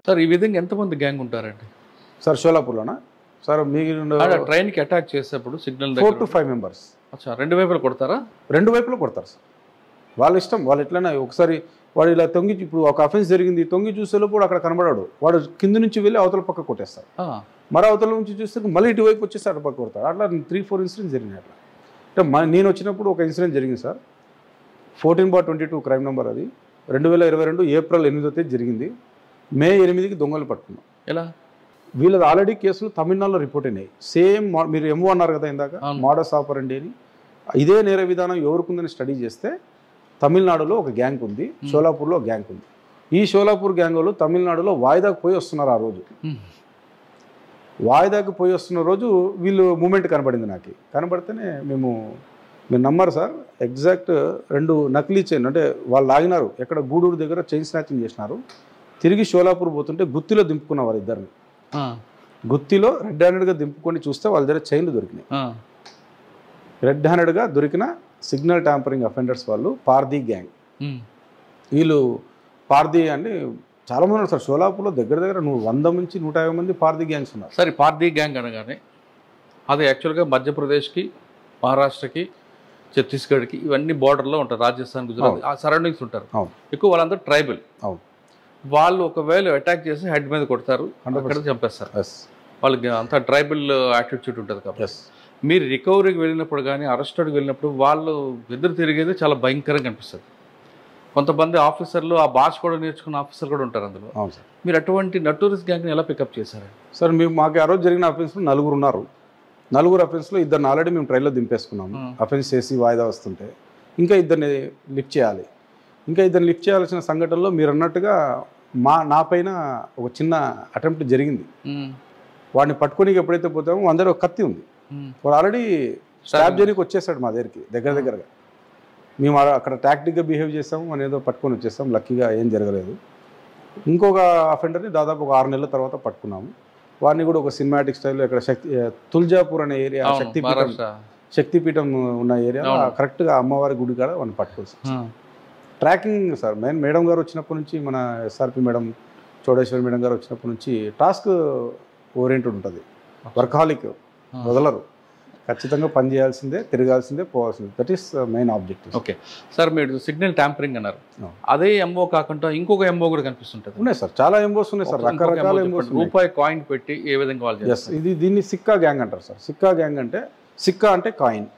Sir ఈ విధంగా ఎంతమంది గ్యాంగ్ ఉంటారండి సార్ షోలాపూర్లోనా సార్ మీరు ట్రైన్కి అటాక్ చేసేప్పుడు సిగ్నల్ 4 to 5 మెంబర్స్ రెండు వైపులు కొడతారా? రెండు వైపులో కొడతారు సార్. వాళ్ళ ఇష్టం, వాళ్ళు ఎట్లయినా. ఒకసారి వాడు ఇలా తొంగి, ఇప్పుడు ఒక అఫెన్స్ జరిగింది, తొంగి చూసేలోపు అక్కడ కనబడాడు, వాడు కింద నుంచి వెళ్ళి అవతల పక్క కొట్టేస్తారు. మరో అవతల నుంచి చూస్తే మళ్ళీ ఇటువైపు వచ్చేసి అటు పక్క కొడతారు. అట్లా 3-4 ఇన్సిడెంట్స్ జరిగినాయి. అట్లా అంటే నేను వచ్చినప్పుడు ఒక ఇన్సిడెంట్ జరిగింది సార్. 14/22 క్రైమ్ నెంబర్, అది 2022 ఏప్రిల్ 8వ తేదీ జరిగింది. మే 8కి దొంగలు పట్టుకున్నాం. ఎలా? వీళ్ళది ఆల్రెడీ కేసులు తమిళనాడులో రిపోర్ట్ అయినాయి. సేమ్ మీరు ఎంఓ అన్నారు కదా ఇందాక, మోడస్ ఆపరండి అని. ఇదే నేర విధానం ఎవరికి ఉందని స్టడీ చేస్తే తమిళనాడులో ఒక గ్యాంగ్ ఉంది, షోలాపూర్లో గ్యాంగ్ ఉంది. ఈ షోలాపూర్ గ్యాంగ్ వాళ్ళు తమిళనాడులో వాయిదాకు పోయి వస్తున్నారు. ఆ రోజు వాయిదాకు పోయి వస్తున్న రోజు వీళ్ళు మూమెంట్ కనబడింది నాకు. కనబడితేనే మీరు నమ్మరు సార్, ఎగ్జాక్ట్ 2 నకిలీ చైన్, అంటే వాళ్ళు లాగినారు ఎక్కడ గూడూరు దగ్గర చైన్ స్నాచింగ్ చేసినారు. తిరిగి షోలాపూర్ పోతుంటే గుత్తిలో దింపుకున్న వారు ఇద్దరిని. గుత్తిలో రెడ్ హ్యాండెడ్గా దింపుకొని చూస్తే వాళ్ళ దగ్గర చైన్లు దొరికినాయి. రెడ్ హ్యాండెడ్గా దొరికిన సిగ్నల్ ట్యాంపరింగ్ అఫెండర్స్ వాళ్ళు పార్దీ గ్యాంగ్. వీళ్ళు పార్దీ అంటే చాలా మంది ఉన్నారు సార్ షోలాపూర్లో. దగ్గర 100 నుంచి 150 మంది పార్దీ గ్యాంగ్స్ ఉన్నారు సార్. ఈ పార్దీ గ్యాంగ్ అనగానే అది యాక్చువల్గా మధ్యప్రదేశ్కి, మహారాష్ట్రకి, ఛత్తీస్గఢ్కి ఇవన్నీ బార్డర్లో ఉంటారు. రాజస్థాన్, గుజరాత్ ఆ సరౌండింగ్స్ ఉంటారు ఎక్కువ. వాళ్ళందరూ ట్రైబల్. వాళ్ళు ఒకవేళ అటాక్ చేసి హెడ్ మీద కొడతారు, అక్కడ చంపేస్తారు. వాళ్ళకి అంతా ట్రైబల్ యాటిట్యూడ్ ఉంటుంది కాబట్టి. మీరు రికవరీకి వెళ్ళినప్పుడు కానీ అరెస్టెడ్కి వెళ్ళినప్పుడు వాళ్ళు ఎదురు తిరిగేది చాలా భయంకరంగా అనిపిస్తుంది. కొంతమంది ఆఫీసర్లు ఆ భాష కూడా నేర్చుకున్న ఆఫీసర్ కూడా ఉంటారు అందులో. మీరు అటువంటి నటోరియస్ గ్యాంగ్ని ఎలా పికప్ చేశారు సార్? మాకు ఆ రోజు జరిగిన అఫెన్స్లో 4 ఉన్నారు. 4 అఫెన్స్లో 2 ఆల్రెడీ మేము ట్రైన్లో దింపేసుకున్నాము. అఫెన్స్ చేసి వాయిదా వస్తుంటే ఇంకా 2 లిఫ్ట్ చేయాలి. ఇంకా 2 లిఫ్ట్ చేయాల్సిన సంఘటనలో మీరు అన్నట్టుగా నా పైన ఒక చిన్న అటెంప్ట్ జరిగింది. వాడిని పట్టుకోనికి ఎప్పుడైతే పోతామో అందరూ ఒక కత్తి ఉంది. వాడు ఆల్రెడీ స్టాప్ చేయడానికి వచ్చేసాడు మా దగ్గరగా. మేము అక్కడ టాక్టిక్గా బిహేవ్ చేసాము, మనం ఏదో పట్టుకొని వచ్చేసాం. లక్కీగా ఏం జరగలేదు. ఇంకొక అఫెండర్ని దాదాపు ఒక 6 నెలల తర్వాత పట్టుకున్నాము. వాడిని కూడా ఒక సినిమాటిక్ స్టైల్లో ఇక్కడ తుల్జాపూర్ అనే ఏరియా, శక్తిపీఠం ఉన్న ఏరియా, కరెక్ట్గా అమ్మవారి గుడి కాడ వాడిని పట్టుకోవచ్చు. ట్రాకింగ్ సార్, మేడం గారు వచ్చినప్పటి నుంచి, మన ఎస్ఆర్పి మేడం, చోడేశ్వరి మేడం గారు వచ్చినప్పటి నుంచి టాస్క్ ఓరియంటెడ్ ఉంటుంది. వర్కాలిక్ వదలరు. ఖచ్చితంగా పని చేయాల్సిందే, తిరగాల్సిందే, పోవాల్సిందే. That is main objective. Okay sir, మీరు సిగ్నల్ ట్యాంపరింగ్ అన్నారు. అదే ఎంఓ కాకుండా ఇంకొక ఎంఓ కూడా కనిపిస్తుంటుంది. ఉన్నాయి సార్, చాలా ఎంఓస్ ఉన్నాయి సార్, రకరకాల ఎంఓస్. రూపాయి కాయిన్ పెట్టి ఏ విధంగా వాళ్ళు దీన్ని సిక్కా గ్యాంగ్ అంటారు సార్. సిక్కా గ్యాంగ్ అంటే, సిక్కా అంటే కాయిన్.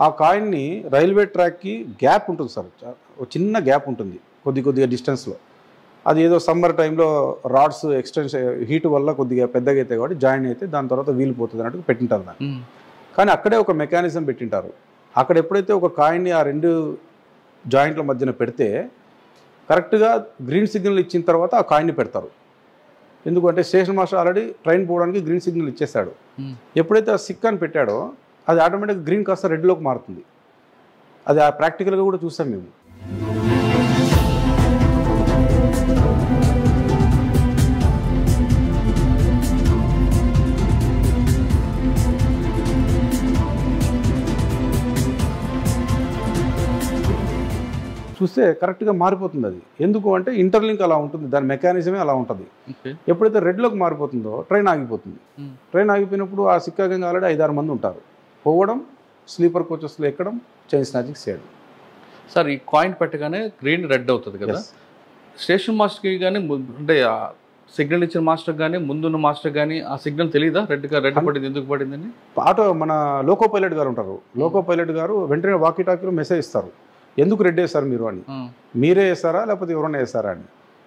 ఆ కాయిన్ని రైల్వే ట్రాక్కి గ్యాప్ ఉంటుంది సార్, ఒక చిన్న గ్యాప్ ఉంటుంది కొద్దిగా డిస్టెన్స్లో. అది ఏదో సమ్మర్ టైంలో రాడ్స్ ఎక్స్టెన్షన్ హీట్ వల్ల కొద్దిగా పెద్దగా అయితే కాబట్టి జాయిన్ అయితే దాని తర్వాత వీలు పోతుంది అన్నట్టు పెట్టింటారు దాన్ని. కానీ అక్కడే ఒక మెకానిజం పెట్టింటారు. అక్కడ ఎప్పుడైతే ఒక కాయిన్ని ఆ 2 జాయింట్ల మధ్యన పెడితే కరెక్ట్గా గ్రీన్ సిగ్నల్ ఇచ్చిన తర్వాత ఆ కాయిన్ని పెడతారు. ఎందుకంటే స్టేషన్ మాస్టర్ ఆల్రెడీ ట్రైన్ పోవడానికి గ్రీన్ సిగ్నల్ ఇచ్చేస్తాడు. ఎప్పుడైతే ఆ సిక్కాని పెట్టాడో అది ఆటోమేటిక్గా గ్రీన్ కాస్త రెడ్లోకి మారుతుంది. అది ఆ ప్రాక్టికల్గా కూడా చూసాం మేము. చూస్తే కరెక్ట్గా మారిపోతుంది. అది ఎందుకు అంటే ఇంటర్లింక్ అలా ఉంటుంది, దాని మెకానిజమే అలా ఉంటుంది. ఎప్పుడైతే రెడ్లోకి మారిపోతుందో ట్రైన్ ఆగిపోతుంది. ట్రైన్ ఆగిపోయినప్పుడు ఆ సిక్కా గ్యాంగ్ ఆల్రెడీ 5-6 మంది ఉంటారు. పోవడం, స్లీపర్ కోచెస్లో ఎక్కడం, చైన్ స్నాచింగ్ చేయడం. సార్, ఈ కాయిన్ పెట్టగానే గ్రీన్ రెడ్ అవుతుంది కదా, స్టేషన్ మాస్టర్కి కానీ అంటే సిగ్నల్ ఇచ్చిన మాస్టర్ కానీ ముందున్న మాస్టర్ కానీ ఆ సిగ్నల్ తెలియదా రెడ్ పడింది ఎందుకు పడిందని? ఆటో మన లోకో పైలట్ గారు ఉంటారు. లోకో పైలట్ గారు వెంటనే వాకీ టాకీలో మెసేజ్ ఇస్తారు, ఎందుకు రెడ్ వేస్తారు మీరు అని. మీరే వేస్తారా లేకపోతే ఎవరైనా వేస్తారా అని.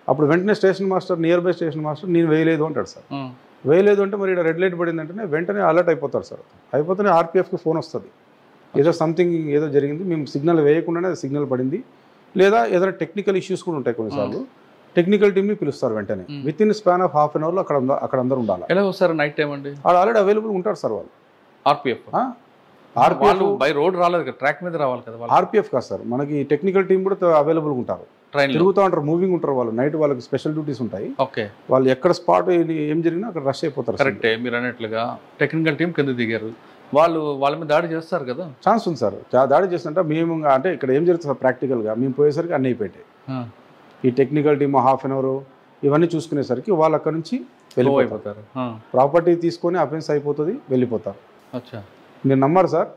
అప్పుడు వెంటనే station master, near by station master, నేను వేయలేదు అంటాడు సార్. వేయలేదు అంటే మరి ఇక్కడ రెడ్ లైట్ పడింది అంటే వెంటనే అలర్ట్ అయిపోతారు సార్. అయిపోతేనే ఆర్పిఎఫ్కి ఫోన్ వస్తుంది, ఏదో సంథింగ్ ఏదో జరిగింది, మేము సిగ్నల్ వేయకుండానే సిగ్నల్ పడింది. లేదా ఏదైనా టెక్నికల్ ఇష్యూస్ కూడా ఉంటాయి కొన్నిసార్లు. టెక్నికల్ టీమ్ని పిలుస్తారు వెంటనే. With in span of half an అవర్లో అక్కడ అందరూ ఉండాలి. ఎలా వస్తారు నైట్ టైం అండి? వాళ్ళు ఆల్రెడీ అవైలబుల్ ఉంటారు సార్. వాళ్ళు ఆర్పిఎఫ్ బై రోడ్ రాలేదు కదా, ట్రాక్ మీద రావాలి కదా. ఆర్పిఎఫ్ కాదు సార్, మనకి టెక్నికల్ టీం కూడా అవైలబుల్ ఉంటారు. తిరుగుతూ ఉంటారు, మూవింగ్ ఉంటారు వాళ్ళు. నైట్ వాళ్ళకి స్పెషల్ డ్యూటీస్ ఉంటాయి. ఓకే, వాళ్ళు ఎక్కడ స్పాట్ ఏం జరిగినా అక్కడ రష్ అయిపోతారు. కరెక్టే మీరు అన్నట్లుగా. టెక్నికల్ టీం కింద దిగారు, వాళ్ళ మీద దాడి చేస్తారు కదా. ఛాన్స్ ఉంది సార్. దాడి చేస్తుంటే మేము అంటే ఇక్కడ ఏం జరుగుతుంది సార్, ప్రాక్టికల్గా మేము పోయేసరికి అన్నీ అయిపోయాయి. ఈ technical team half an hour, ఇవన్నీ చూసుకునేసరికి వాళ్ళు అక్కడ నుంచి వెళ్ళిపోతారు. ప్రాపర్టీ తీసుకొని అఫెన్స్ అయిపోతుంది, వెళ్ళిపోతారు. మీరు నమ్మరు సార్,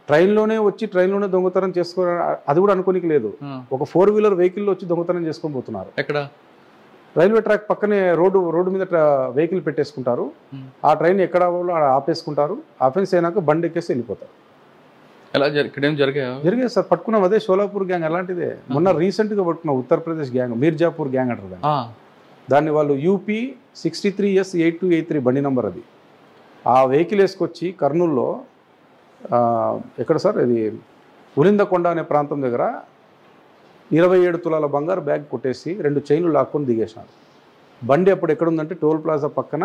ట్రైన్లోనే వచ్చి ట్రైన్లోనే దొంగతనం చేసుకోవాలి అది కూడా అనుకోనికి లేదు. ఒక 4-వీలర్ వెహికల్లో వచ్చి దొంగతనం చేసుకొని పోతున్నారు. ఎక్కడ? రైల్వే ట్రాక్ పక్కనే రోడ్డు మీద వెహికల్ పెట్టేసుకుంటారు. ఆ ట్రైన్ ఎక్కడ ఆపేసుకుంటారు. అఫెన్స్ అయినాక బండి ఎక్కేసి వెళ్ళిపోతారు. ఎలా ఇక్కడేం జరిగాయి సార్, పట్టుకున్నాం. అదే షోలాపూర్ గ్యాంగ్ అలాంటిదే. మొన్న రీసెంట్గా పట్టుకున్నాం, ఉత్తరప్రదేశ్ గ్యాంగ్, మీర్జాపూర్ గ్యాంగ్ అంటారు దాన్ని. వాళ్ళు UP 63S 8283 బండి నెంబర్ అది. ఆ వెహికల్ వేసుకొచ్చి కర్నూలులో ఎక్కడ సార్ ఇది ఉలిందకొండ అనే ప్రాంతం దగ్గర 27 తులాల బంగారు బ్యాగ్ కొట్టేసి 2 చైన్లు లాక్కొని దిగేసినారు. బండి అప్పుడు ఎక్కడుందంటే టోల్ ప్లాజా పక్కన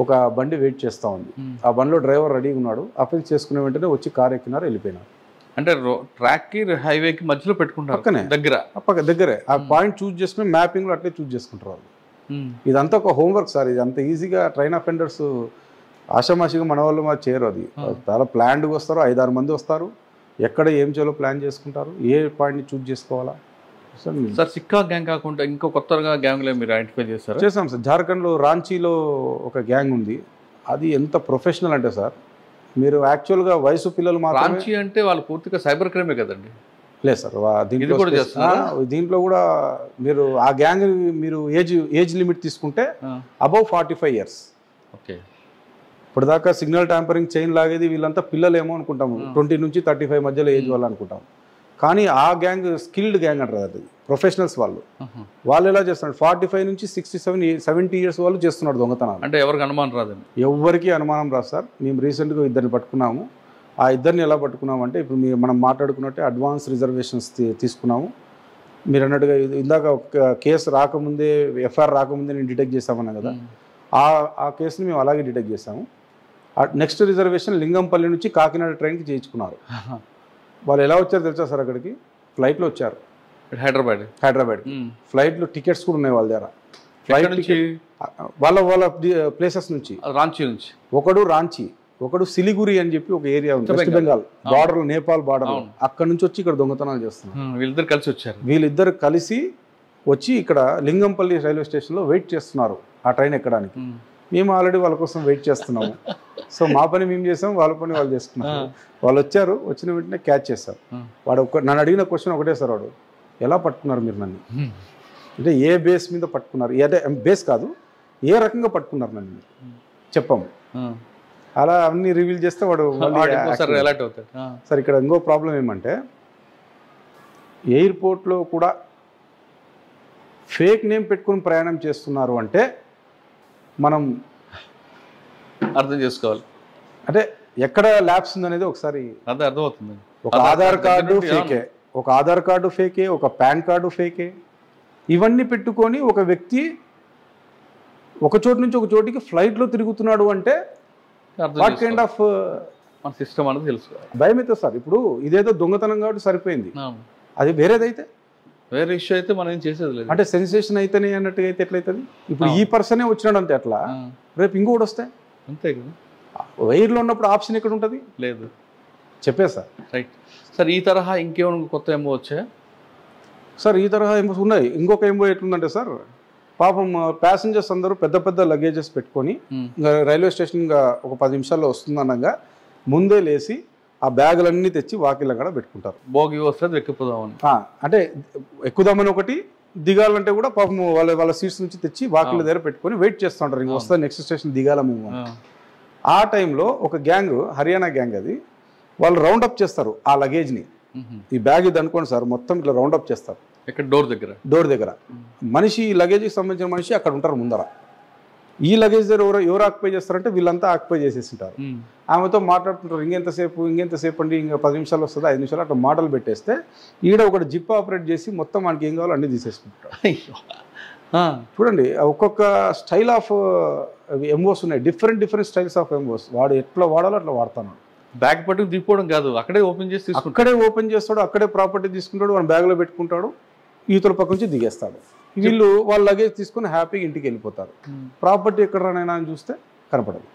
ఒక బండి వెయిట్ చేస్తూ ఉంది. ఆ బండిలో డ్రైవర్ రెడీగా ఉన్నాడు. అఫెన్స్ చేసుకునే వెంటనే వచ్చి కార్ ఎక్కినారు, వెళ్ళిపోయినారు. అంటే ట్రాక్కి హైవేకి మధ్యలో పెట్టుకుంటారు, పక్కనే దగ్గరే. ఆ పాయింట్ చూస్ చేసుకుని మ్యాపింగ్లో అట్లే చూస్ చేసుకుంటారు వాళ్ళు. ఇదంతా ఒక హోంవర్క్ సార్. ఇది అంత ఈజీగా ట్రైన్ అఫెండర్స్ ఆషామాషిగా మన వాళ్ళు మా చేయరు. అది చాలా ప్లాన్డ్గా వస్తారు. 5-6 మంది వస్తారు. ఎక్కడ ఏం చేయాలో ప్లాన్ చేసుకుంటారు. ఏ పాయింట్ని చూస్ చేసుకోవాలా సార్. సిక్కా గ్యాంగ్ కాకుండా ఇంకో కొత్తగా గ్యాంగ్లో మీరు ఐడెంటిఫై చేస్తారు? చేసాం సార్. జార్ఖండ్లో రాంచీలో ఒక గ్యాంగ్ ఉంది. అది ఎంత ప్రొఫెషనల్ అంటే సార్, మీరు యాక్చువల్గా వయసు పిల్లలు మాత్రమే. రాంచీ అంటే వాళ్ళు పూర్తిగా సైబర్ క్రైమే కదండి? లేదు సార్, దీంట్లో కూడా మీరు ఆ గ్యాంగ్ మీరు ఏజ్ లిమిట్ తీసుకుంటే అబౌవ్ 45 years. ఓకే. ఇప్పటిదాకా సిగ్నల్ ట్యాంపరింగ్, చైన్ లాగేది వీళ్ళంతా పిల్లలేమో అనుకుంటాము. 20 నుంచి 35 మధ్యలో ఏజ్ వాళ్ళు అనుకుంటాం. కానీ ఆ గ్యాంగ్ స్కిల్డ్ గ్యాంగ్ అంటారు. అది ప్రొఫెషనల్స్ వాళ్ళు. వాళ్ళు ఎలా చేస్తున్నారు, 45 నుంచి 67-70 years వాళ్ళు చేస్తున్నారు దొంగతనాలు. అంటే ఎవరికి అనుమానం రాదండి? ఎవరికి అనుమానం రాదు సార్. మేము రీసెంట్గా 2 పట్టుకున్నాము. ఆ 2 ఎలా పట్టుకున్నామంటే, ఇప్పుడు మనం మాట్లాడుకున్నట్టే అడ్వాన్స్ రిజర్వేషన్స్ తీసుకున్నాము. మీరు అన్నట్టుగా ఇందాక ఒక కేసు రాకముందే, FIR రాకముందే నేను డిటెక్ట్ చేశామన్నా కదా, ఆ కేసుని మేము అలాగే డిటెక్ట్ చేశాము. నెక్స్ట్ రిజర్వేషన్ లింగంపల్లి నుంచి కాకినాడ ట్రైన్కి చేయించుకున్నారు. వాళ్ళు ఎలా వచ్చారు తెలుసా సార్? అక్కడికి ఫ్లైట్లో వచ్చారు. హైదరాబాద్ ఫ్లైట్లో టికెట్స్ కూడా ఉన్నాయి వాళ్ళ దగ్గర. ఫ్లైట్ నుంచి వాళ్ళ ప్లేసెస్ నుంచి, రాంచీ నుంచి. ఒకడు రాంచీ, ఒకడు సిలిగురి అని చెప్పి ఒక ఏరియా ఉంది west Bengal border, Nepal border. అక్కడ నుంచి వచ్చి ఇక్కడ దొంగతనాలు చేస్తున్నారు. వీళ్ళిద్దరు కలిసి వచ్చి ఇక్కడ లింగంపల్లి రైల్వే స్టేషన్లో వెయిట్ చేస్తున్నారు ఆ ట్రైన్ ఎక్కడానికి. మేము ఆల్రెడీ వాళ్ళ కోసం వెయిట్ చేస్తున్నాము. సో మా పని మేము చేసాం, వాళ్ళ పని వాళ్ళు చేస్తున్నారు. వాళ్ళు వచ్చారు, వచ్చిన వెంటనే క్యాచ్ చేశారు. వాడు నన్ను అడిగిన క్వశ్చన్ ఒకటే సార్, వాడు ఎలా పట్టుకున్నారు మీరు నన్ను అంటే, ఏ బేస్ మీద పట్టుకున్నారు, అంటే బేస్ కాదు, ఏ రకంగా పట్టుకున్నారు నన్ను చెప్పాము. అలా అన్ని రివీల్ చేస్తే వాడు సార్. ఇక్కడ ఇంకో ప్రాబ్లం ఏమంటే, ఎయిర్పోర్ట్లో కూడా ఫేక్ నేమ్ పెట్టుకుని ప్రయాణం చేస్తున్నారు అంటే మనం అర్థం చేసుకోవాలి. అంటే ఎక్కడ ల్యాబ్స్ ఉందనేది ఒకసారి అర్థమవుతుంది. ఒక ఆధార్ కార్డు ఫేకే, ఒక ఆధార్ కార్డు ఫేకే, ఒక పాన్ కార్డు ఫేకే. ఇవన్నీ పెట్టుకొని ఒక వ్యక్తి ఒక చోటు నుంచి ఒక చోటికి ఫ్లైట్లో తిరుగుతున్నాడు అంటే వాట్ కైండ్ ఆఫ్ సిస్టమ్ అనేది తెలుసుకోవాలి. భయం అయితే సార్. ఇప్పుడు ఇదేదో దొంగతనం కాబట్టి సరిపోయింది, అది వేరేదైతే వేరే ఇష్యూ అయితే మనం ఏం చేసేది లేదు. అంటే సెన్సేషన్ అయితేనే అన్నట్టుగా అయితే ఎట్లయితుంది? ఇప్పుడు ఈ పర్సనే వచ్చినాడు అంటే ఎట్లా, రేపు ఇంకొకటి వస్తే అంతే కదా. వైర్లో ఉన్నప్పుడు ఆప్షన్ ఎక్కడ ఉంటుంది? లేదు. చెప్పే సార్. Right sir. ఈ తరహా ఇంకేమైనా కొత్త ఎంఓ వచ్చాయా సార్? ఈ తరహా ఎంఓస్ ఉన్నాయి. ఇంకొక ఎంఓ ఎట్లుందంటే సార్, పాపం ప్యాసింజర్స్ అందరూ పెద్ద పెద్ద లగేజెస్ పెట్టుకొని రైల్వే స్టేషన్ ఒక 10 నిమిషాల్లో వస్తుందనగా ముందే లేచి ఆ బ్యాగులన్నీ తెచ్చి వాకిళ్ళ కూడా పెట్టుకుంటారు. భోగి వస్తుంది ఎక్కిపోదామని. అంటే ఎక్కుదామని ఒకటి, దిగాలంటే కూడా పాపం వాళ్ళ సీట్స్ నుంచి తెచ్చి వాకిళ్ళ దగ్గర పెట్టుకొని వెయిట్ చేస్తూ ఉంటారు. ఇంక వస్తుంది నెక్స్ట్ స్టేషన్ దిగాల మేము. ఆ టైంలో ఒక గ్యాంగ్, హర్యానా గ్యాంగ్, అది వాళ్ళు రౌండప్ చేస్తారు ఆ లగేజ్ని. ఈ బ్యాగ్ ఇది అనుకోండి సార్, మొత్తం ఇట్లా రౌండప్ చేస్తారు. ఇక్కడ డోర్ దగ్గర మనిషి, లగేజ్కి సంబంధించిన మనిషి అక్కడ ఉంటారు ముందర. ఈ లగేజ్ దగ్గర ఎవరు ఆక్యుపై చేస్తారంటే వీళ్ళంతా ఆక్యుపై చేసేసి ఉంటారు. ఆమెతో మాట్లాడుతుంటారు, ఇంకెంతసేపు అండి, ఇంకా 10 నిమిషాలు వస్తుంది, 5 నిమిషాలు అట్లా మాటలు పెట్టేస్తే ఈడ ఒకటి జిప్ ఆపరేట్ చేసి మొత్తం మనకి ఏం కావాలో అన్నీ తీసేసుకుంటారు. చూడండి, ఒక్కొక్క స్టైల్ ఆఫ్ ఎంఓస్ ఉన్నాయి, డిఫరెంట్ స్టైల్స్ ఆఫ్ ఎంఓస్. వాడు ఎట్లా వాడాలో అట్లా వాడుతున్నాడు. బ్యాగ్ పట్టుకు దిగిపోవడం కాదు, అక్కడే ఓపెన్ చేస్తాడు, అక్కడే ప్రాపర్టీ తీసుకుంటాడు, వాడు బ్యాగ్లో పెట్టుకుంటాడు, ఈతల పక్క నుంచి దిగేస్తాడు. వీళ్ళు వాళ్ళ లగేజ్ తీసుకుని హ్యాపీగా ఇంటికి వెళ్ళిపోతారు. ప్రాపర్టీ ఎక్కడ రానైనా అని చూస్తే కనపడదు.